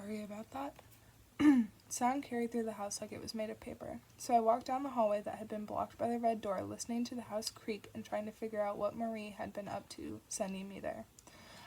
sorry about that. Sound carried through the house like it was made of paper. So I walked down the hallway that had been blocked by the red door, listening to the house creak and trying to figure out what Marie had been up to, sending me there.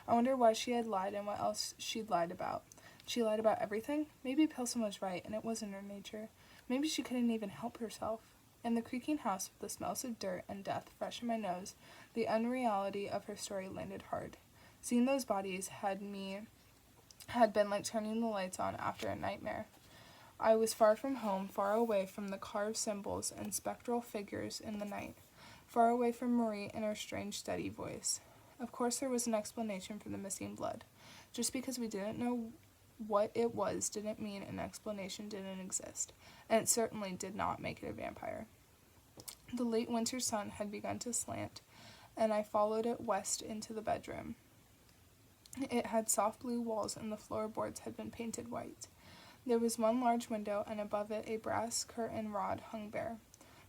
I wondered why she had lied and what else she'd lied about. She lied about everything? Maybe Pilsen was right, and it wasn't her nature. Maybe she couldn't even help herself. In the creaking house, with the smells of dirt and death fresh in my nose, the unreality of her story landed hard. Seeing those bodies had been like turning the lights on after a nightmare. I was far from home, far away from the carved symbols and spectral figures in the night, far away from Marie and her strange, steady voice. Of course there was an explanation for the missing blood. Just because we didn't know what it was didn't mean an explanation didn't exist, and it certainly did not make it a vampire. The late winter sun had begun to slant, and I followed it west into the bedroom. It had soft blue walls, and the floorboards had been painted white. There was one large window, and above it a brass curtain rod hung bare.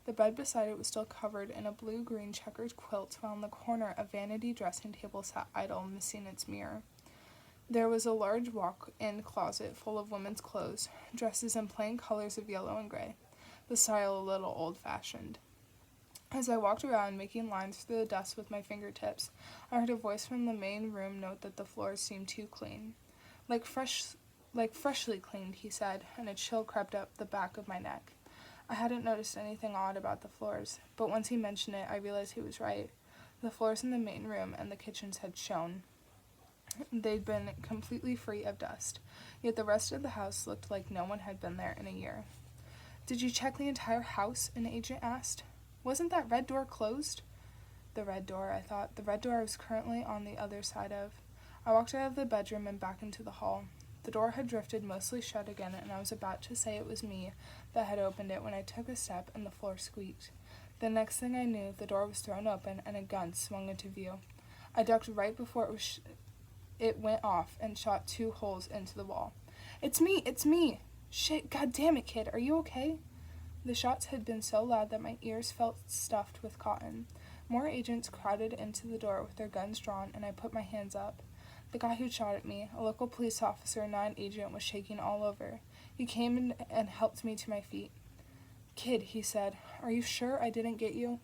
The bed beside it was still covered in a blue-green checkered quilt, while in the corner a vanity dressing table sat idle, missing its mirror. There was a large walk-in closet full of women's clothes, dresses in plain colors of yellow and gray, the style a little old-fashioned. As I walked around, making lines through the dust with my fingertips, I heard a voice from the main room note that the floors seemed too clean. Like freshly cleaned, he said, and a chill crept up the back of my neck. I hadn't noticed anything odd about the floors, but once he mentioned it, I realized he was right. The floors in the main room and the kitchens had shown. They'd been completely free of dust, yet the rest of the house looked like no one had been there in a year. "Did you check the entire house?" an agent asked. "Wasn't that red door closed?" The red door, I thought. The red door I was currently on the other side of. I walked out of the bedroom and back into the hall. The door had drifted mostly shut again, and I was about to say it was me that had opened it when I took a step and the floor squeaked. The next thing I knew, the door was thrown open and a gun swung into view. I ducked right before it went off and shot 2 holes into the wall. It's me! Shit, god damn it, kid, are you okay?" The shots had been so loud that my ears felt stuffed with cotton. More agents crowded into the door with their guns drawn, and I put my hands up. The guy who shot at me, a local police officer, not an agent, was shaking all over. He came in and helped me to my feet. "Kid," he said, "are you sure I didn't get you?"